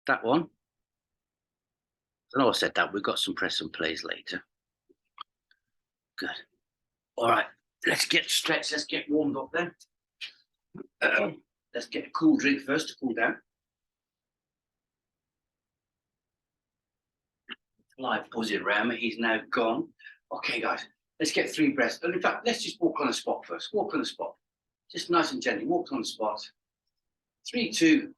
that one. I know I said that. We've got some press and plays later. Good. All right. Let's get stretched. Let's get warmed up then. Let's get a cool drink first to cool down. Live buzzing around me. He's now gone. Okay, guys. Let's get 3 breaths. And in fact, let's just walk on the spot first. Walk on the spot. Just nice and gently. Walk on the spot. 3, 2,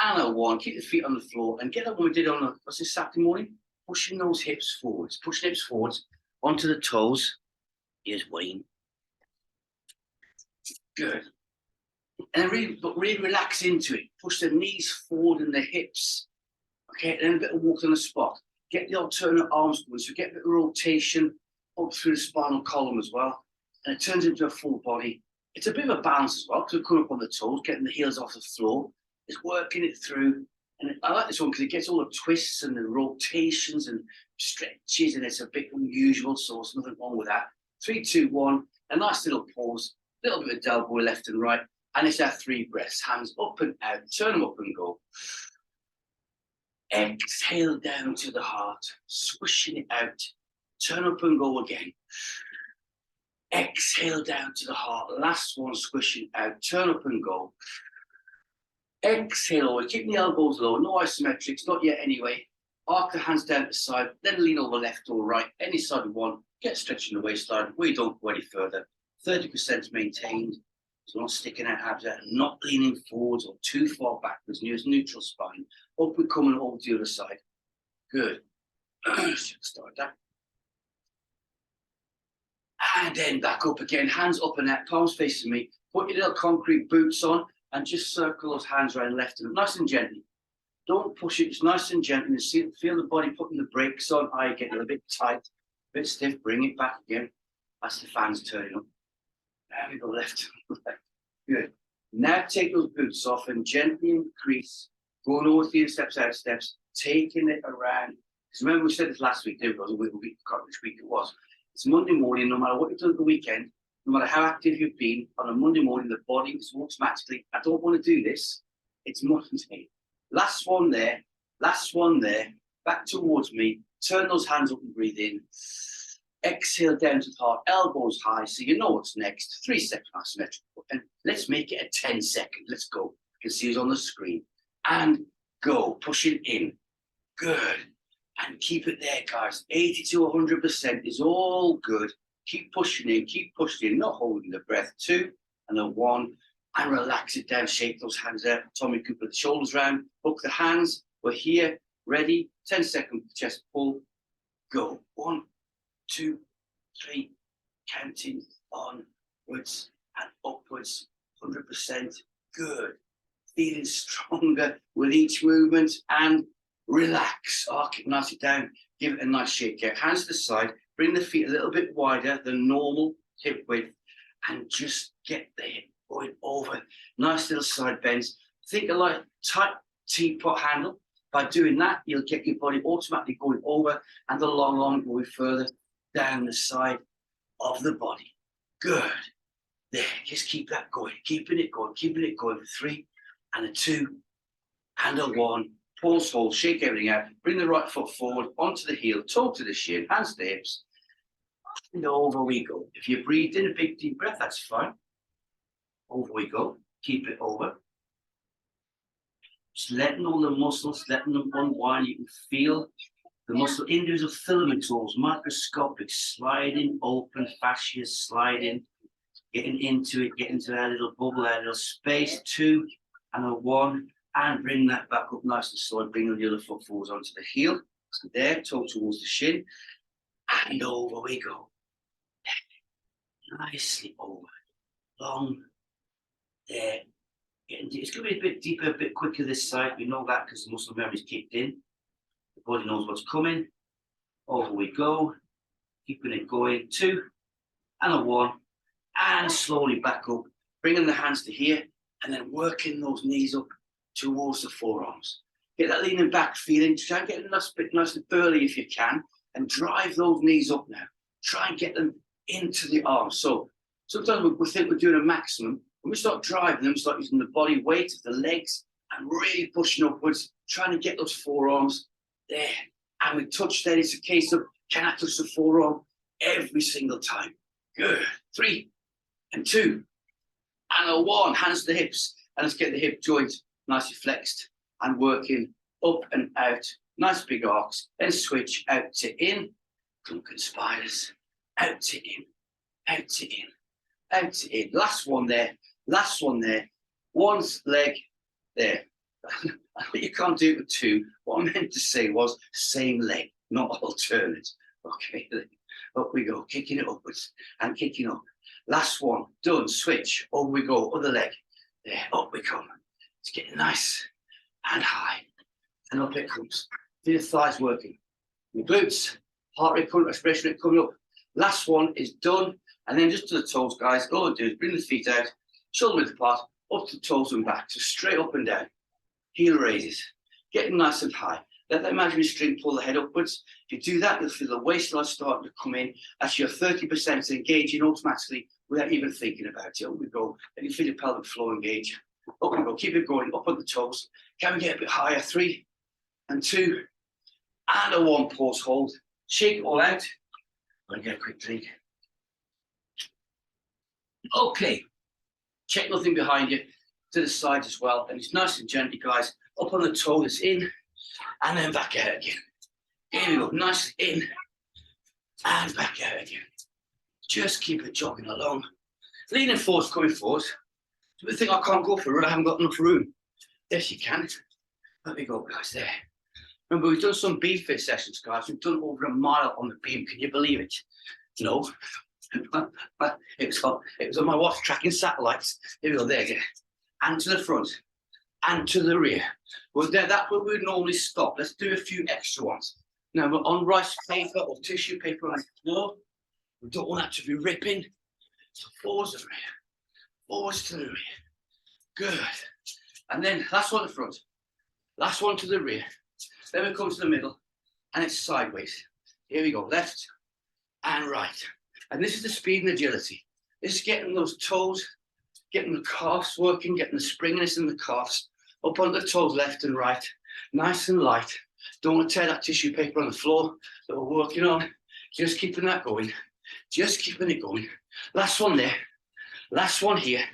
and a 1. Keep the feet on the floor and get that one we did on what's this Saturday morning? Pushing those hips forwards. Push the hips forwards onto the toes. Here's Wayne. Good. And then really relax into it. Push the knees forward and the hips. Okay, and then a bit of walk on the spot. Get the alternate arms going, so get a bit of rotation up through the spinal column as well. And it turns into a full body. It's a bit of a balance as well, because we're coming up on the toes, getting the heels off the floor. It's working it through. And I like this one because it gets all the twists and the rotations and stretches, and it's a bit unusual, so there's nothing wrong with that. 3, 2, 1, a nice little pause, a little bit of delbow left and right, and it's our 3 breaths. Hands up and out, turn them up and go. Exhale down to the heart, swishing it out, turn up and go again. Exhale down to the heart, last one, squishing out, turn up and go. Exhale over, keeping the elbows low, no isometrics, not yet anyway. Arc the hands down to the side, then lean over left or right, any side you want. Get stretching the waistline, we don't go any further. 30% maintained, so not sticking out abs out, not leaning forwards or too far backwards, neutral spine. Up we're coming over to the other side. Good. Start that. And then back up again, hands up and out, palms facing me. Put your little concrete boots on and just circle those hands around left and nice and gently. Don't push it, just nice and gently. And feel the body putting the brakes on. Eye getting a bit tight, a bit stiff. Bring it back again. That's the fans turning up. There we go, left. Good. Now take those boots off and gently increase. Going over 3 steps, out steps, taking it around. Because remember, we said this last week, didn't we? We forgot which week it was. It's Monday morning, no matter what you've done at the weekend, no matter how active you've been, on a Monday morning, the body is automatically, I don't want to do this. It's Monday. Last one there, back towards me. Turn those hands up and breathe in. Exhale down to the heart, elbows high, so you know what's next. 3 steps isometric. And let's make it a 10-second. Let's go. You can see it on the screen. And go. Push it in. Good. And keep it there, guys. 80 to 100% is all good. Keep pushing in, not holding the breath. 2 and a 1. And relax it down. Shake those hands out. Tommy Cooper, the shoulders round. Hook the hands. We're here. Ready. 10-second chest pull. Go. 1, 2, 3. Counting onwards and upwards. 100%. Good. Feeling stronger with each movement. And relax. Arc it nicely down. Give it a nice shake out. Hands to the side. Bring the feet a little bit wider than normal hip width. And just get the hip going over. Nice little side bends. Think of like tight teapot handle. By doing that, you'll get your body automatically going over and the long going further down the side of the body. Good. There. Just keep that going. Keeping it going. For 3 and a 2 and a 1. Pulse, hold, shake everything out. Bring the right foot forward onto the heel, toe to the shin, hands to the hips. And over we go. If you breathe in a big deep breath, that's fine. Over we go. Keep it over. Just letting all the muscles, letting them unwind. You can feel the muscle individual filaments, those microscopic, sliding open, fascia sliding, getting into it, getting to that little bubble, that little space. 2 and a 1. And bring that back up nice and slow. Bring the other foot forwards onto the heel. So there, toe towards the shin. And over we go. Nicely over. Long. There. It's going to be a bit deeper, a bit quicker this side. We know that because the muscle memory's kicked in. The body knows what's coming. Over we go. Keeping it going. 2 and a 1. And slowly back up. Bringing the hands to here. And then working those knees up towards the forearms. Get that leaning back feeling. Try and get a bit nice and early if you can. And drive those knees up now. Try and get them into the arms. So sometimes we think we're doing a maximum. When we start driving them, we start using the body weight of the legs and really pushing upwards. trying to get those forearms there. And we touch there. It's a case of, can I touch the forearm every single time? Good. 3 and 2 and a 1. Hands to the hips. And let's get the hip joint nicely flexed and working up and out. Nice big arcs. Then switch out to in. Drunken spiders. Out to in. Out to in. Out to in. Last one there. Last one there. One leg there. You can't do it with 2. What I meant to say was same leg, not alternate. Okay, up we go, kicking it upwards and kicking up. Last one, done, switch, over we go, other leg. There, up we come. It's getting nice and high. And up it comes. Feel the thighs working. The glutes, heart rate coming, expression rate coming up. Last one is done. And then just to the toes, guys, all I do is bring the feet out, shoulder width apart, up to the toes and back. So straight up and down. Heel raises, getting nice and high. Let the imaginary string pull the head upwards. If you do that, you'll feel the waistline starting to come in as your 30% is engaging automatically without even thinking about it. Up we go, and you feel your pelvic floor engage. Up we go, keep it going, up on the toes. Can we get a bit higher? 3 and 2 and a 1. Pause, hold. Shake it all out. I'm going to get a quick drink. Okay, check nothing behind you. To the side as well, and it's nice and gently, guys. Up on the toe, it's in, and then back out again. Here we go, nice in, and back out again. Just keep it jogging along. Leaning forward, coming forward. Do you think I can't go for it? I haven't got enough room. Yes, you can. There we go, guys, there. Remember, we've done some beam fit sessions, guys. We've done over a mile on the beam. Can you believe it? No. it was on my watch tracking satellites. Here we go, there again. And to the front, and to the rear. Well, that's where we would normally stop. Let's do a few extra ones. Now, we're on rice paper or tissue paper on the floor. We don't want that to be ripping. So forwards to the rear, forwards to the rear. Good. And then last one to the front, last one to the rear. Then we come to the middle, and it's sideways. Here we go, left and right. And this is the speed and agility. This is getting those toes, getting the calves working, getting the springiness in the calves, up on the toes, left and right, nice and light. Don't want to tear that tissue paper on the floor that we're working on. Just keeping that going, just keeping it going. Last one there, last one here,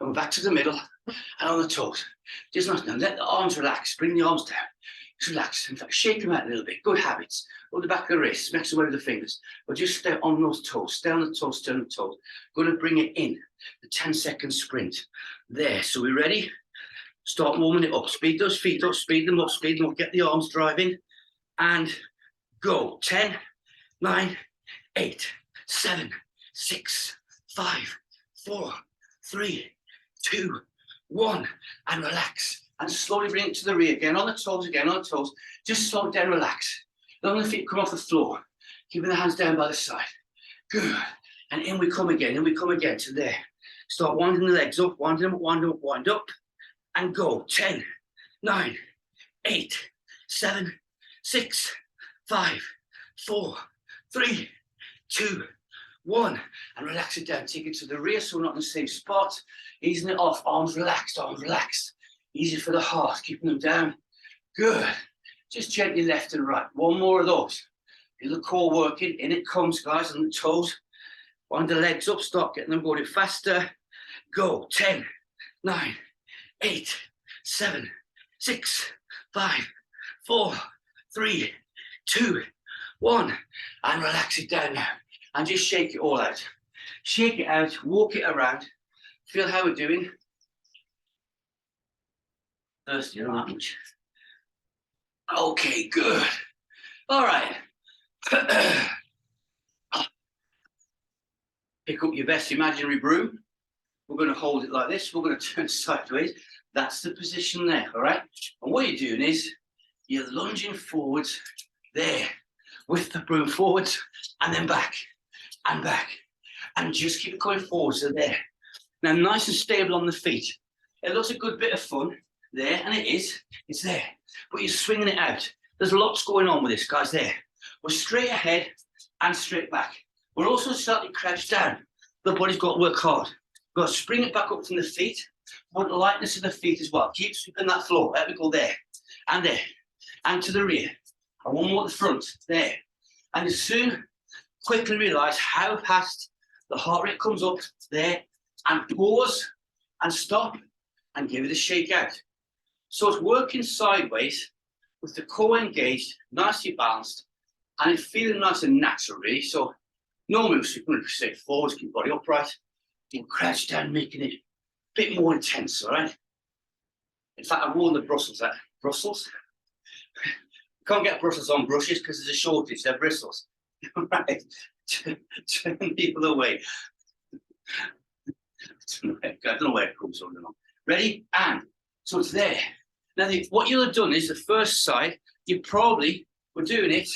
and we're back to the middle and on the toes. Just nice now, let the arms relax, bring the arms down. Just relax, in fact, shake them out a little bit. Good habits. Over the back of the wrists, mix away with the fingers. But just stay on those toes, stay on the toes, stay on the toes. Going to bring it in, the 10-second sprint. There, so we're ready? Start warming it up. Speed those feet up, speed them up, get the arms driving. And go. 10, 9, 8, 7, 6, 5, 4, 3, 2, 1. And relax. And slowly bring it to the rear again, on the toes again, on the toes. Just slow it down, relax. Don't let the feet come off the floor. Keeping the hands down by the side. Good. And in we come again, to there. Start winding the legs up, wind them up, wind up, wind up. And go. 10, 9, 8, 7, 6, 5, 4, 3, 2, 1. And relax it down. Take it to the rear so we're not in the same spot. Easing it off, arms relaxed, arms relaxed. Easy for the heart, keeping them down. Good. Just gently left and right. One more of those. Feel the core working. In it comes, guys, on the toes. Wind the legs up, start getting them going faster. Go. 10, 9, 8, 7, 6, 5, 4, 3, 2, 1. And relax it down now. And just shake it all out. Shake it out, walk it around. Feel how we're doing. Thirsty, not that much. Okay, good. All right. Pick up your best imaginary broom. We're going to hold it like this. We're going to turn sideways. That's the position there, all right? And what you're doing is you're lunging forwards there with the broom forwards and then back and back. And just keep it going forwards to there. Now, nice and stable on the feet. It looks a good bit of fun there, and it is. It's there. But you're swinging it out. There's lots going on with this, guys, there. We're straight ahead and straight back. We're also slightly crouched down. The body's got to work hard. We've got to spring it back up from the feet. Want the lightness of the feet as well. Keep sweeping that floor. There we go there. and there, and to the rear, and one more at the front, there. And you soon quickly realise how fast the heart rate comes up, there, and pause, and stop, and give it a shake out. So it's working sideways with the core engaged, nicely balanced, and it's feeling nice and natural, really. So normally we're going to say forwards, keep body upright, and crouch down, making it a bit more intense, all right? In fact, I've worn the Brussels out. Brussels? Can't get Brussels on brushes because there's a shortage, they're bristles. Right, turn the other way. I don't know where it comes from. Ready? And so it's there. Now, what you'll have done is the first side, you probably were doing it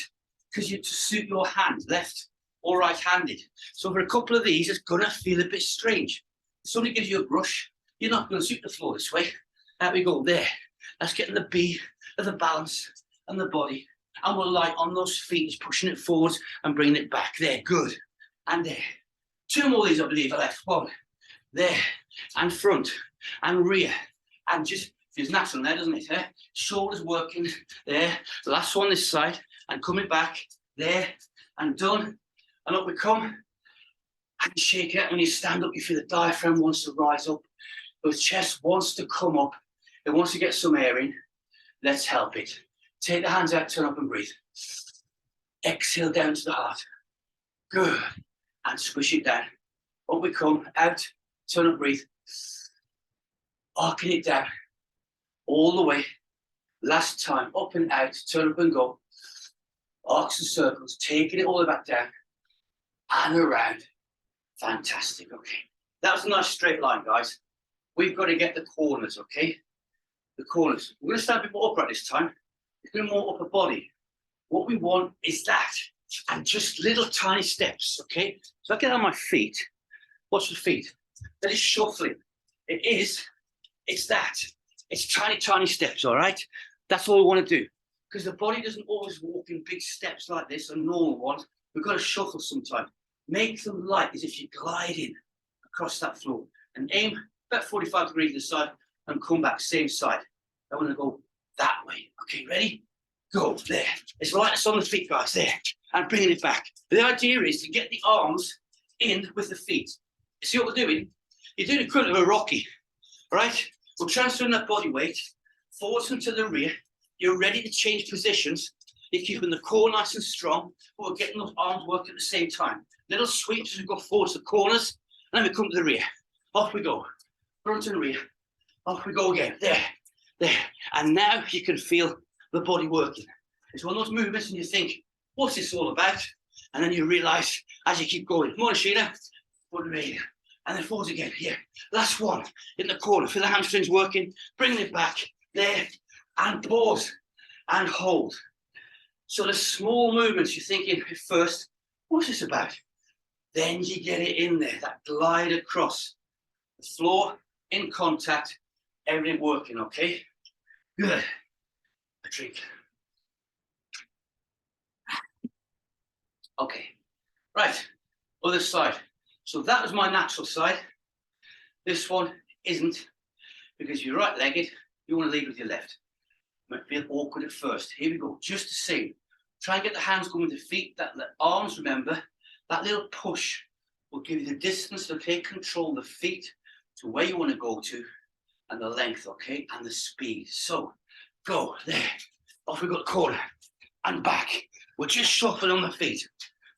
because you to suit your hand, left or right-handed. So for a couple of these, it's gonna feel a bit strange. If somebody gives you a brush, you're not gonna sweep the floor this way. Out we go, there. That's getting the B of the balance and the body. And we're light on those feet, just pushing it forwards and bringing it back. There, good. And there. Two more of these, I believe, are left. One, there, and front, and rear. And just feels natural there, doesn't it? Eh? Shoulders working, there. The last one this side, and coming back, there, and done. And up we come. And shake it. When you stand up, you feel the diaphragm wants to rise up. The chest wants to come up. It wants to get some air in. Let's help it. Take the hands out, turn up and breathe. Exhale down to the heart. Good. And squish it down. Up we come, out, turn up, breathe. Arcing it down. All the way. Last time, up and out, turn up and go. Arcs and circles, taking it all the way back down. And around. Fantastic, okay. That was a nice straight line, guys. We've got to get the corners, okay? The corners. We're going to stand a bit more upright this time. It's going to more upper body. What we want is that, and just little tiny steps, okay? So I get on my feet. Watch the feet. That is shuffling. It's that. It's tiny, tiny steps, all right? That's all we want to do. Because the body doesn't always walk in big steps like this, and normal ones. We've got to shuffle sometimes. Make them light as if you're gliding across that floor. And aim about 45 degrees to the side, and come back, same side. I want to go that way. Okay, ready? Go, there. It's lightness on the feet, guys, there. And bringing it back. The idea is to get the arms in with the feet. You see what we're doing? You're doing equivalent of a Rocky, all right? We're transferring that body weight forwards and to the rear. You're ready to change positions. You're keeping the core nice and strong, but we're getting those arms working at the same time. Little sweeps as we go forward to the corners, and then we come to the rear. Off we go. Front and rear. Off we go again. There. There. And now you can feel the body working. It's one of those movements and you think, what's this all about? And then you realise as you keep going, more Sheena, forward and then forwards again, here. Last one, in the corner, feel the hamstrings working, bringing it back, there, and pause, and hold. So the small movements you're thinking at first, what's this about? Then you get it in there, that glide across. The floor, in contact, everything working, okay? Good. A drink. Okay, right, other side. So that was my natural side. This one isn't, because you're right-legged, you want to lead with your left. Might feel awkward at first. Here we go, just the same. Try and get the hands going with the feet, the arms, remember, that little push will give you the distance, okay? Control the feet to where you want to go to, and the length, okay? And the speed. So, go, there. Off we go to the corner, and back. We're just shuffling on the feet.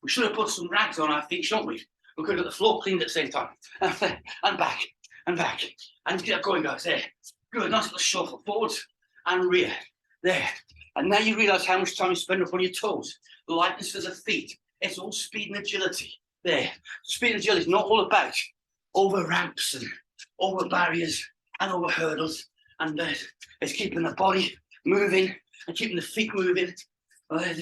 We should have put some rags on our feet, shouldn't we? We could have got the floor cleaned at the same time. And back, and back. And get going, guys, there. Good, nice little shuffle, forwards and rear. There. And now you realise how much time you spend up on your toes. The lightness of the feet. It's all speed and agility. There. Speed and agility is not all about over ramps and over barriers and over hurdles. And it's keeping the body moving and keeping the feet moving.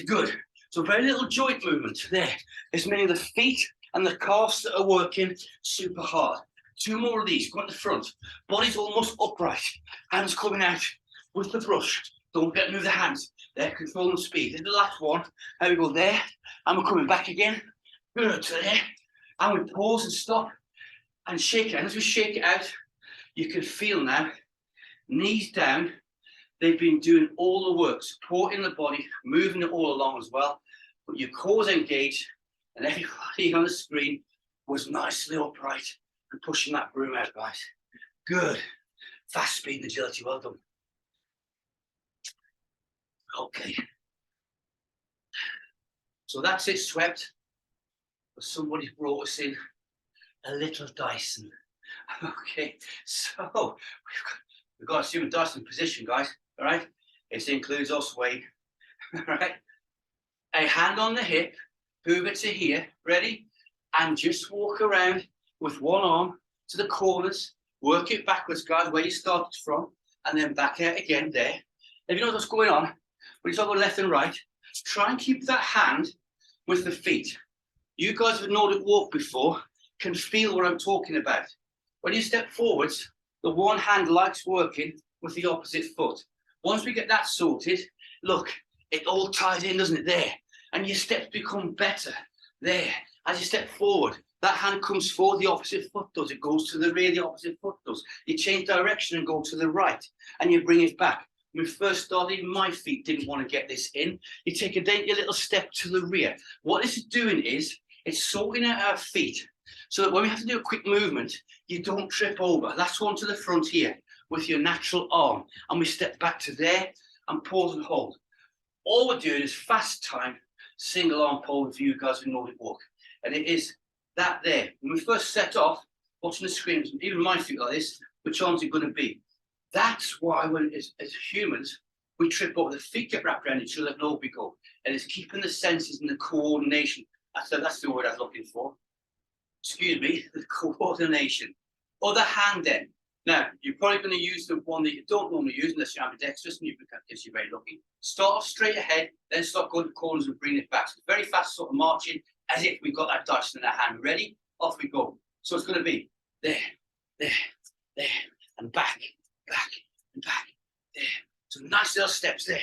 Good. So very little joint movement there. It's mainly the feet and the calves that are working super hard. Two more of these. Go at the front. Body's almost upright. Hands coming out with the brush. Don't get move the hands. They're controlling speed. This is the last one. There we go there. And we're coming back again. Good to there. And we pause and stop and shake it. And as we shake it out, you can feel now, knees down, They've been doing all the work, supporting the body, moving it all along as well. But your core's engaged, and everybody on the screen was nicely upright and pushing that broom out, guys. Good. Fast speed and agility, well done. Okay. So that's it, swept. But somebody brought us in a little Dyson. Okay, so we've got to assume a Dyson position, guys. All right, it includes us weight. All right, a hand on the hip, move it to here, ready, and just walk around with one arm to the corners. Work it backwards, guys, where you started from, and then back out again there. If you know what's going on, when you start going left and right, try and keep that hand with the feet. You guys have Nordic walk before, can feel what I'm talking about. When you step forwards, the one hand likes working with the opposite foot. Once we get that sorted, look, it all ties in, doesn't it, there? And your steps become better there. As you step forward, that hand comes forward, the opposite foot does. It goes to the rear, the opposite foot does. You change direction and go to the right, and you bring it back. When we first started, my feet didn't want to get this in. You take a dainty little step to the rear. What this is doing is, it's sorting out our feet so that when we have to do a quick movement, you don't trip over. Last one to the front here with your natural arm. And we step back to there and pause and hold. All we're doing is fast time, single arm pole for you guys who Nordic walk. And it is that there. When we first set off, watching the screen, even my feet like this, which arms are going to be? That's why when as humans, we trip over, the feet get wrapped around each other and over we go. And it's keeping the senses and the coordination. That's the word I was looking for. Excuse me, the coordination. Other hand then. Now, you're probably going to use the one that you don't normally use unless you're ambidextrous and you're very lucky. Start off straight ahead, then start going to corners and bring it back. So very fast sort of marching as if we've got that Dyson in our hand. Ready? Off we go. So it's going to be there, there, there, and back, back, and back, there. So nice little steps there.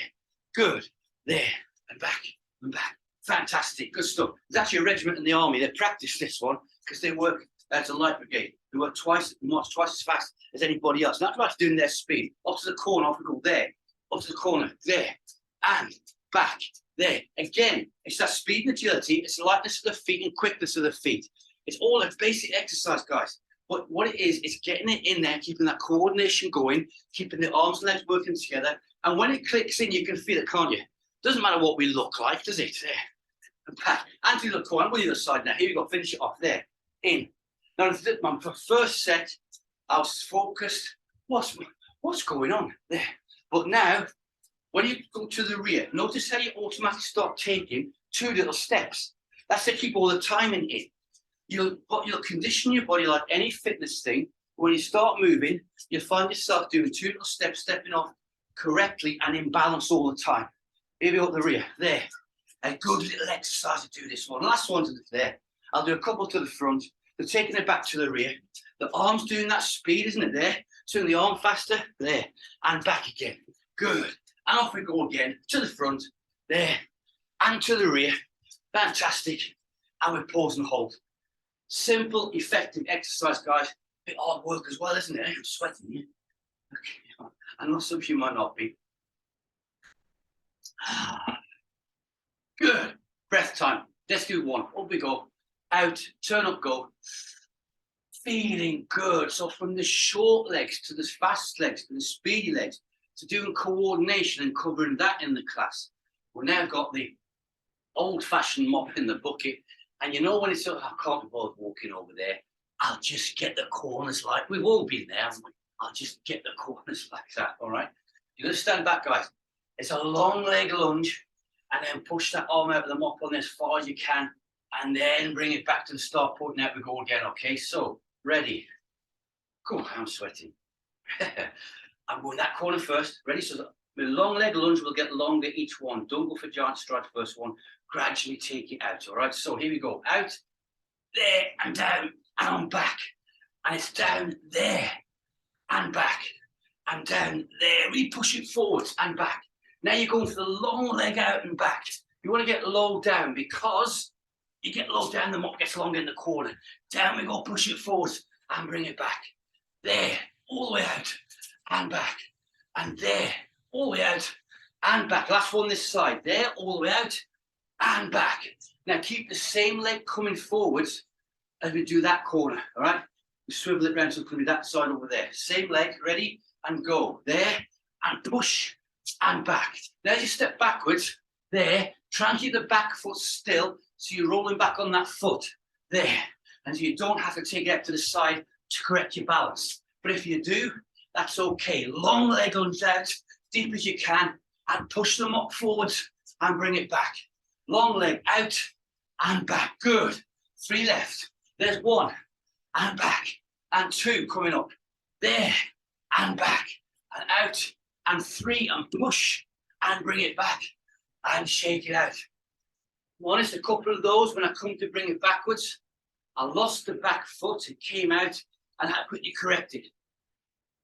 Good. There, and back, and back. Fantastic, good stuff. There's actually a regiment in the army. They practice this one because they work as a light brigade. They work march twice as fast as anybody else. And that's what doing their speed. Up to the corner, off we go there. Up to the corner, there, and back, there. Again, it's that speed and agility. It's the lightness of the feet and quickness of the feet. It's all a basic exercise, guys. But what it is getting it in there, keeping that coordination going, keeping the arms and legs working together. And when it clicks in, you can feel it, can't you? Doesn't matter what we look like, does it? There. And back. And to the corner, on the other side now. Here we go, finish it off there. In. Now, for first set, I was focused. What's going on there? But now, when you go to the rear, notice how you automatically start taking 2 little steps. That's to keep all the timing in. You'll condition your body like any fitness thing. When you start moving, you'll find yourself doing 2 little steps, stepping off correctly and in balance all the time. Here we go at the rear. There. A good little exercise to do this one. Last one to there. I'll do a couple to the front. They're taking it back to the rear. The arm's doing that speed, isn't it, there? Turn the arm faster, there, and back again. Good. And off we go again, to the front, there, and to the rear. Fantastic. And we pause and hold. Simple, effective exercise, guys. A bit hard work as well, isn't it? I'm sweating here. Okay. I know some of you might not be. Good. Breath time. Let's do one. Up we go. Out. Turn up, go. Feeling good. So from the short legs to the fast legs to the speedy legs to doing coordination and covering that in the class. We've now got the old-fashioned mop in the bucket. And you know when it's, I can't be bothered walking over there. I'll just get the corners like, we've all been there, haven't we? I'll just get the corners like that, all right? You're going to stand back, guys. It's a long leg lunge. And then push that arm out of the mop on as far as you can. And then bring it back to the start point. Now we go again, okay? So, ready. Cool, I'm sweating. I'm going that corner first. Ready? So, with long leg lunge, we'll get longer each one. Don't go for giant stride first one. Gradually take it out, all right? So, here we go. Out, there, and down, and on back. And it's down there, and back, and down there. Really push it forwards and back. Now you're going for the long leg out and back. You want to get low down because you get low down, the mop gets longer in the corner. Down we go, push it forward and bring it back. There, all the way out and back. And there, all the way out and back. Last one this side. There, all the way out and back. Now keep the same leg coming forwards as we do that corner, all right? We swivel it around so it can be that side over there. Same leg, ready, and go. There, and push, and back. Now as you step backwards, there, try and keep the back foot still so you're rolling back on that foot. There, and you don't have to take it out to the side to correct your balance. But if you do, that's okay. Long leg lunge out, deep as you can, and push them up forwards and bring it back. Long leg out and back. Good. 3 left. There's 1 and back. And 2 coming up. There and back. And out. And 3 and push and bring it back. And shake it out. Honest, a couple of those when I come to bring it backwards, I lost the back foot. It came out and I quickly corrected.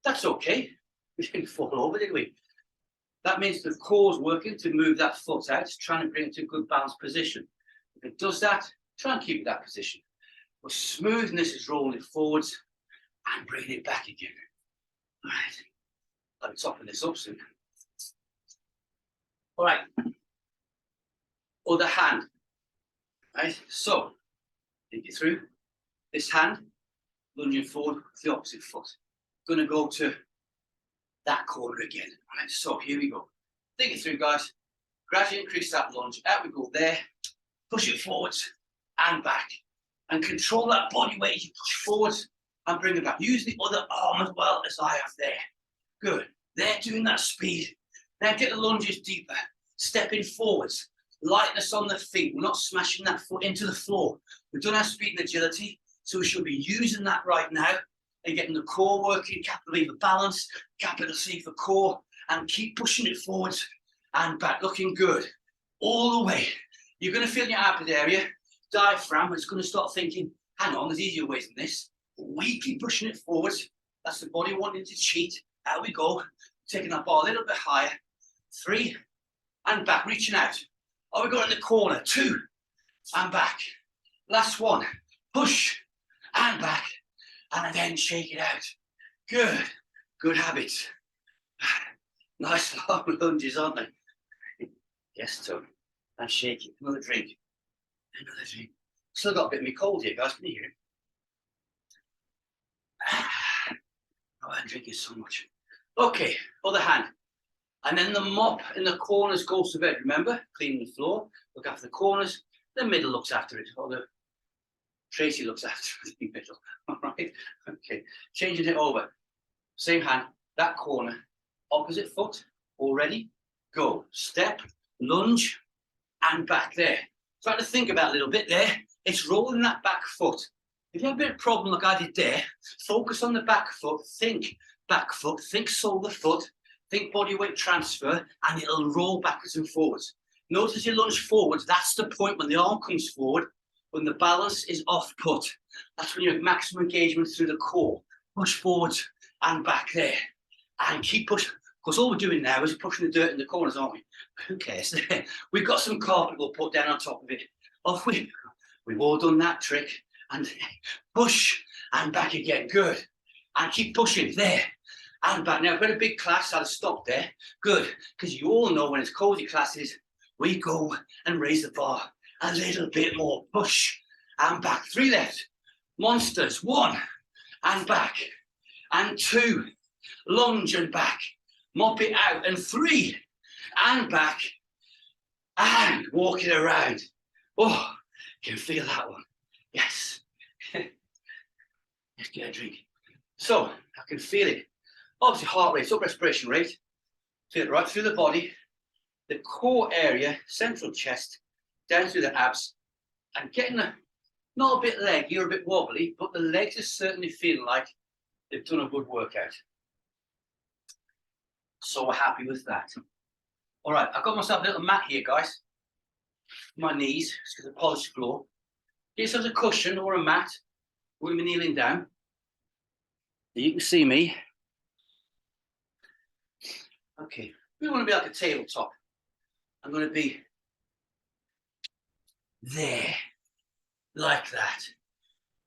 That's okay. We didn't fall over, did we? That means the core's working to move that foot out, trying to bring it to a good balanced position. If it does that, try and keep that position. But smoothness is rolling it forwards and bringing it back again. All right. I'll be topping this up soon. All right. Other hand. Right. So, take you through. This hand, lunging forward with the opposite foot. Going to go to that corner again. All right, so here we go. Think it through, guys. Gradually increase that lunge. Out we go there. Push it forwards and back. And control that body weight as you push forwards and bring it back. Use the other arm as well as I have there. Good. There, doing that speed. Now get the lunges deeper. Stepping forwards. Lightness on the feet. We're not smashing that foot into the floor. We've done our speed and agility, so we should be using that right now and getting the core working, capital V for balance, capital C for core, and keep pushing it forwards and back, looking good. All the way. You're going to feel in your armpit area, diaphragm, it's going to start thinking, hang on, there's easier ways than this. We keep pushing it forwards. That's the body wanting to cheat. Out we go. Taking that bar a little bit higher. 3, and back, reaching out. Oh, we got in the corner. 2, and back. Last one. Push, and back. And then shake it out. Good. Good habits. Nice long lunges, aren't they? Yes, Tony. And shake it. Another drink. Another drink. Still got a bit of me cold here, guys. Can you hear it? Oh, I'm drinking so much. Okay, other hand. And then the mop in the corners goes to bed. Remember, cleaning the floor. Look after the corners. The middle looks after it. Or the Tracy looks after the middle. All right. Okay. Changing it over. Same hand. That corner. Opposite foot. All ready. Go. Step. Lunge. And back there. Try to think about a little bit there. It's rolling that back foot. If you have a bit of problem like I did there, focus on the back foot. Think back foot. Think sole of the foot. Think body weight transfer. And it'll roll backwards and forwards. Notice you lunge forwards. That's the point when the arm comes forward. When the balance is off put. That's when you have maximum engagement through the core. Push forwards and back there. And keep pushing. Because all we're doing now is pushing the dirt in the corners, aren't we? Who cares? We've got some carpet we'll put down on top of it. Off we go. We've all done that trick. And push and back again. Good. And keep pushing there. And back. Now, I've got a big class. I'll stop there. Good. Because you all know when it's cozy classes, we go and raise the bar a little bit more. Push and back. 3 left. Monsters. 1 and back. And 2. Lunge and back. Mop it out. And 3 and back. And walk it around. Oh, you can feel that one. Yes. Let's get a drink. So, I can feel it. Obviously, heart rate, up respiration rate. Feel it right through the body. The core area, central chest, down through the abs. And getting not a bit leg, you're a bit wobbly, but the legs are certainly feeling like they've done a good workout. So we're happy with that. All right, I've got myself a little mat here, guys. My knees, because the polished floor. Get yourselves a cushion or a mat. We're going to be kneeling down. You can see me. Okay, we want to be like a tabletop. I'm going to be there, like that.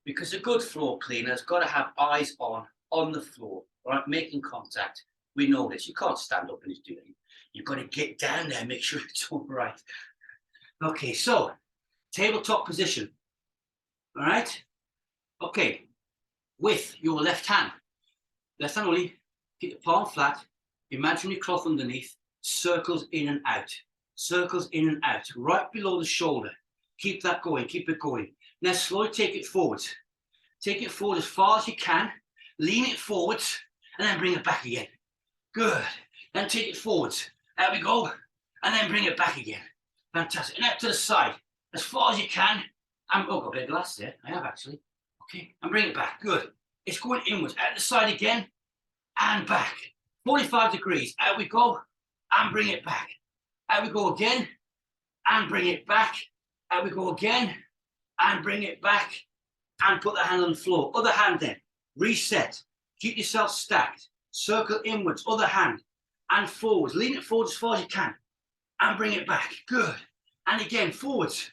Because a good floor cleaner has got to have eyes on the floor, right? Making contact. We know this. You can't stand up and just do it. You've got to get down there, make sure it's all right. Okay, so tabletop position. All right. Okay, with your left hand only, keep the palm flat, imaginary cloth underneath, circles in and out, right below the shoulder. Keep that going, keep it going. Now slowly take it forward. Take it forward as far as you can, lean it forwards, and then bring it back again. Good. Then take it forwards. There we go. And then bring it back again. Fantastic. And out to the side, as far as you can. Oh, got a bit of glass there. I have actually. Okay, and bring it back. Good. It's going inwards. Out the side again, and back. 45 degrees. Out we go, and bring it back. Out we go again, and bring it back. Out we go again, and bring it back, and put the hand on the floor. Other hand then. Reset. Keep yourself stacked. Circle inwards. Other hand, and forwards. Lean it forward as far as you can, and bring it back. Good. And again, forwards.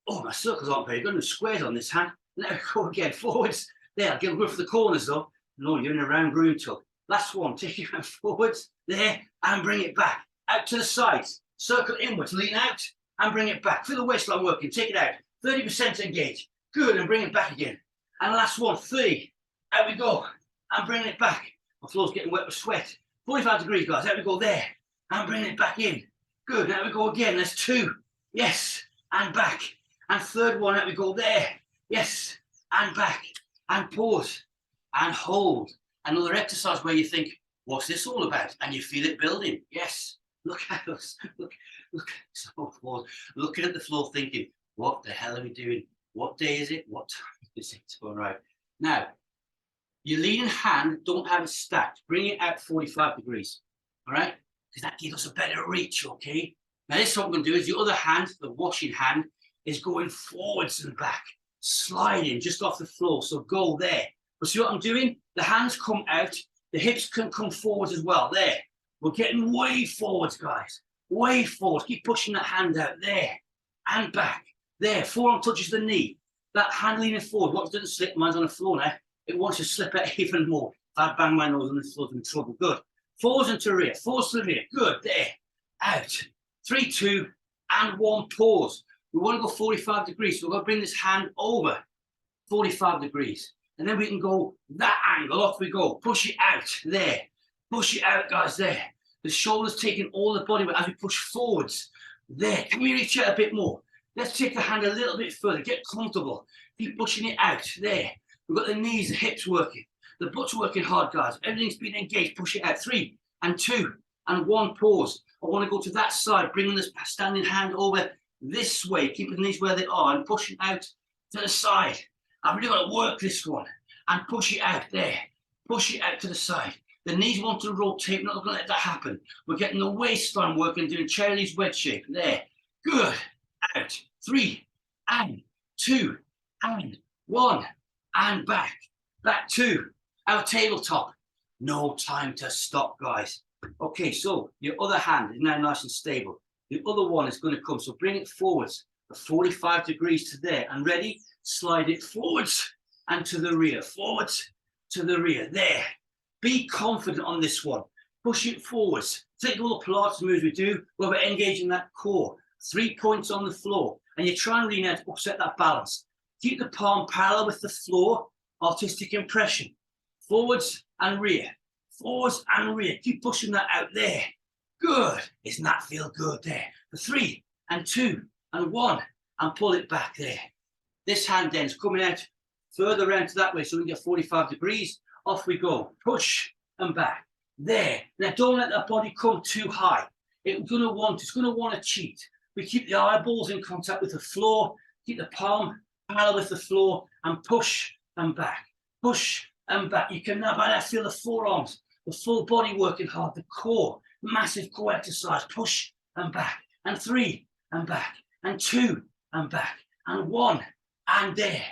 Oh, my circles aren't very good. There's squares on this hand. Let me go again. Forwards. There, I'll give a good for the corners though. No, you're in a round groom tug. Last one. Take your hand forwards. There, and bring it back. Out to the sides. Circle inwards. Lean out, and bring it back. Feel the waistline working. Take it out. 30% engage. Good, and bring it back again. And last one. 3. Out we go. And bring it back. My floor's getting wet with sweat. 45 degrees, guys. Out we go there. And bring it back in. Good. Out we go again. There's 2. Yes. And back. And third one. Out we go there. Yes. And back. And pause. And hold. Another exercise where you think, what's this all about? And you feel it building. Yes. Look at us. Look. So pause. Looking at the floor thinking, what the hell are we doing? What day is it? What time is it? All right. Now, your leading hand, don't have it stacked. Bring it out 45 degrees. All right? Because that gives us a better reach, okay? Now, this is what we're going to do is the other hand, the washing hand, is going forwards and back, sliding just off the floor. So go there. But see what I'm doing? The hands come out. The hips can come forwards as well. There. We're getting way forwards, guys. Way forwards. Keep pushing that hand out. There. And back. There. Forearm touches the knee. That hand leaning forward. What doesn't slip? Mine's on the floor now. It wants to slip out even more. If I bang my nose on the floor, I'm in trouble. Good. Forwards into rear. Forwards to the rear. Good. There. Out. 3, 2, and 1. Pause. We want to go 45 degrees. So we're going to bring this hand over 45 degrees. And then we can go that angle. Off we go. Push it out. There. Push it out, guys. There. The shoulders taking all the body weight as we push forwards. There. Can we reach out a bit more? Let's take the hand a little bit further. Get comfortable. Keep pushing it out. There. We've got the knees, the hips working. The butt's working hard, guys. Everything's been engaged. Push it out. 3, and 2, and 1. Pause. I want to go to that side, bringing this standing hand over this way, keeping the knees where they are, and pushing out to the side. I've really got to work this one and push it out there. Push it out to the side. The knees want to rotate. We're not going to let that happen. We're getting the waistline working, doing Charlie's wedge shape. There. Good. Out. 3, and 2, and 1, and back. Back 2. Our tabletop. No time to stop, guys. Okay, so your other hand is now nice and stable. The other one is going to come. So bring it forwards, 45 degrees to there. And ready? Slide it forwards and to the rear. Forwards to the rear. There. Be confident on this one. Push it forwards. Take all the Pilates moves we do where we're engaging that core. 3 points on the floor. And you try and lean out to upset that balance. Keep the palm parallel with the floor. Artistic impression. Forwards and rear. Forwards and rear. Keep pushing that out there. Good. Isn't that feel good there? For 3, and 2, and 1. And pull it back there. This hand then is coming out further around to that way so we can get 45 degrees. Off we go. Push and back. There. Now don't let that body come too high. It's going to want to cheat. We keep the eyeballs in contact with the floor. Keep the palm parallel with the floor and push and back. Push and back. You can now by now feel the forearms, the full body working hard, the core, massive core exercise. Push and back. And 3 and back. And 2 and back. And 1 and there.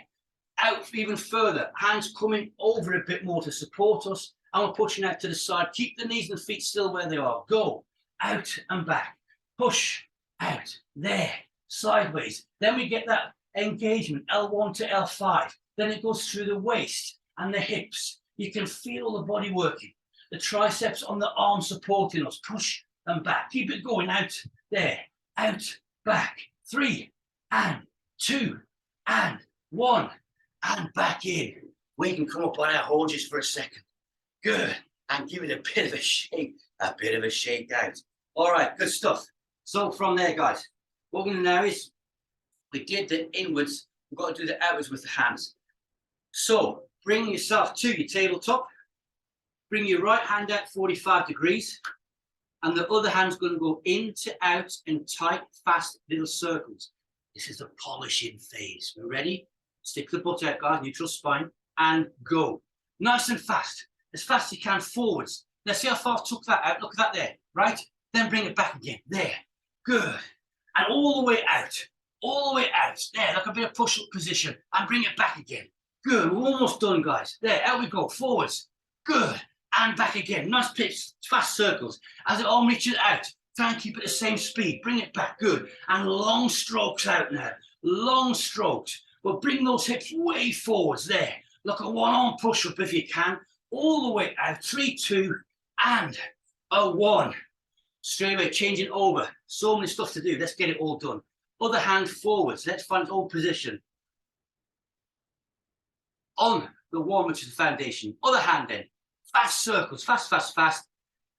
Out even further. Hands coming over a bit more to support us. And we're pushing out to the side. Keep the knees and feet still where they are. Go. Out and back. Push. Out. There. Sideways. Then we get that engagement. L1 to L5. Then it goes through the waist and the hips. You can feel the body working. the triceps on the arm supporting us. Push and back. Keep it going out there. Out, back. 3 and 2 and 1 and back in. We can come up on our horses for a second. Good. And give it a bit of a shake out. All right, good stuff. So from there, guys, what we're going to do now is we did the inwards. We've got to do the outwards with the hands. So bring yourself to your tabletop. Bring your right hand out 45 degrees. And the other hand's going to go into, out, in tight, fast little circles. This is the polishing phase. We're ready? Stick the butt out, guys, neutral spine, and go. Nice and fast. As fast as you can forwards. Let's see how far I took that out. Look at that there, right? Then bring it back again. There. Good. And all the way out. All the way out. There, like a bit of push-up position. And bring it back again. Good. We're almost done, guys. There, out we go. Forwards. Good. And back again. Nice pips. Fast circles. As it all reaches out, try and keep it the same speed. Bring it back. Good. And long strokes out now. Long strokes. But bring those hips way forwards. There. Like a one-arm push-up if you can. All the way out. 3, 2, and a 1. Straight away, changing over. So many stuff to do. Let's get it all done. Other hand forwards. Let's find its own position. On the 1, which is the foundation. Other hand then. Fast circles. Fast, fast, fast.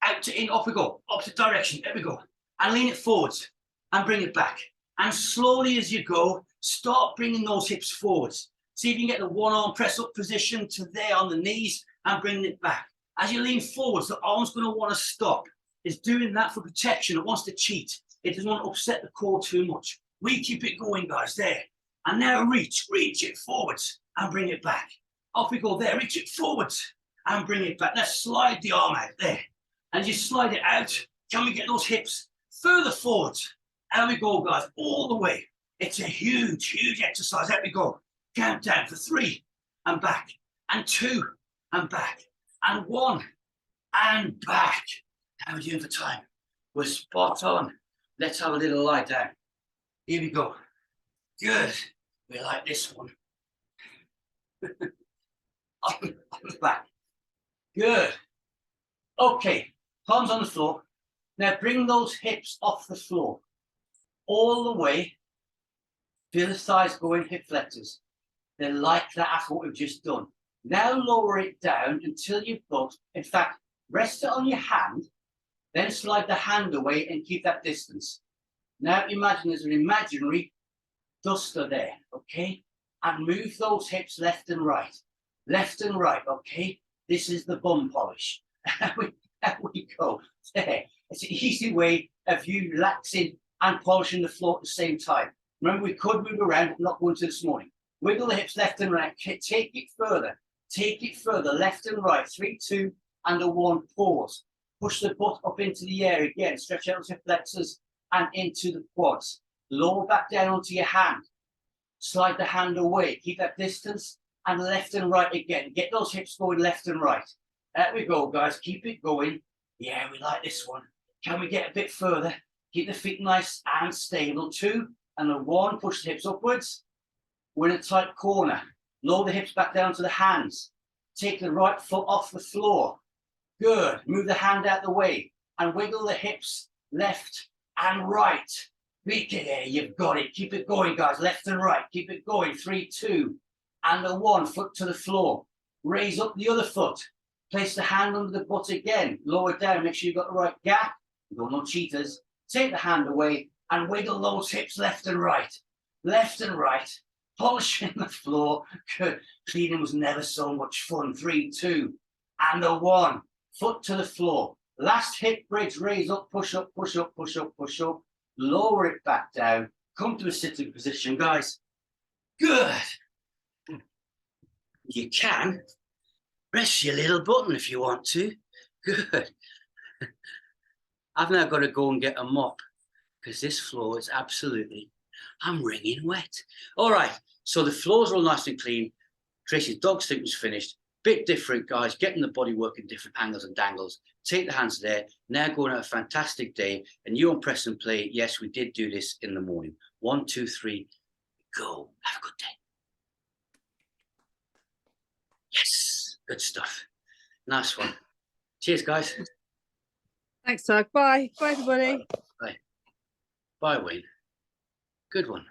Out to in. Up we go. Opposite direction. There we go. And lean it forwards. And bring it back. And slowly as you go, start bringing those hips forwards. See if you can get the one-arm press-up position to there on the knees and bring it back. As you lean forwards, the arm's going to want to stop. It's doing that for protection. It wants to cheat. It doesn't want to upset the core too much. We keep it going, guys, there. And now reach it forwards and bring it back. Off we go there, reach it forwards and bring it back. Let's slide the arm out there. And you slide it out. Can we get those hips further forwards? There we go, guys, all the way. It's a huge, huge exercise. There we go. Count down for 3 and back. And 2 and back. And 1 and back. How are we doing for time? We're spot on. Let's have a little lie down. Here we go. Good. We like this one. on the back. Good. Okay. Palms on the floor. Now bring those hips off the floor. All the way. Feel the thighs going, hip flexors. They're like that after what we've just done. Now lower it down until you've got, in fact, rest it on your hand, then slide the hand away and keep that distance. Now imagine there's an imaginary duster there, okay? And move those hips left and right, okay? This is the bum polish. There we go. There. It's an easy way of you relaxing and polishing the floor at the same time. Remember, we could move around, but not going to this morning. Wiggle the hips left and right. Take it further. Take it further, left and right. 3, 2, and a 1. Pause. Push the butt up into the air again. Stretch out the hip flexors and into the quads. Lower back down onto your hand. Slide the hand away. Keep that distance and left and right again. Get those hips going left and right. There we go, guys. Keep it going. Yeah, we like this one. Can we get a bit further? Keep the feet nice and stable. 2 and a 1. Push the hips upwards. We're in a tight corner. Lower the hips back down to the hands. Take the right foot off the floor. Good. Move the hand out the way and wiggle the hips left and right. Beat it there. You've got it. Keep it going, guys. Left and right. Keep it going. 3, 2, and a 1. Foot to the floor. Raise up the other foot. Place the hand under the butt again. Lower down. Make sure you've got the right gap. No cheaters. Take the hand away and wiggle those hips left and right. Left and right. Polishing the floor. Good. Cleaning was never so much fun. 3, 2, and a 1. Foot to the floor. Last hip bridge. Raise up. Push up. Push up. Push up. Push up. Lower it back down. Come to a sitting position, guys. Good. You can press your little button if you want to. Good. I've now got to go and get a mop because this floor is absolutely, I'm wringing wet. All right, so the floors are all nice and clean. Tracy's dog sleep was finished. Bit different, guys, getting the body working different angles and dangles. Take the hands there. Now going on a fantastic day. And you on press and play. Yes, we did do this in the morning. 1, 2, 3, go. Have a good day. Yes, good stuff. Nice one. Cheers, guys. Thanks, Doug. Bye. Bye, everybody. Bye, Wayne. Good one.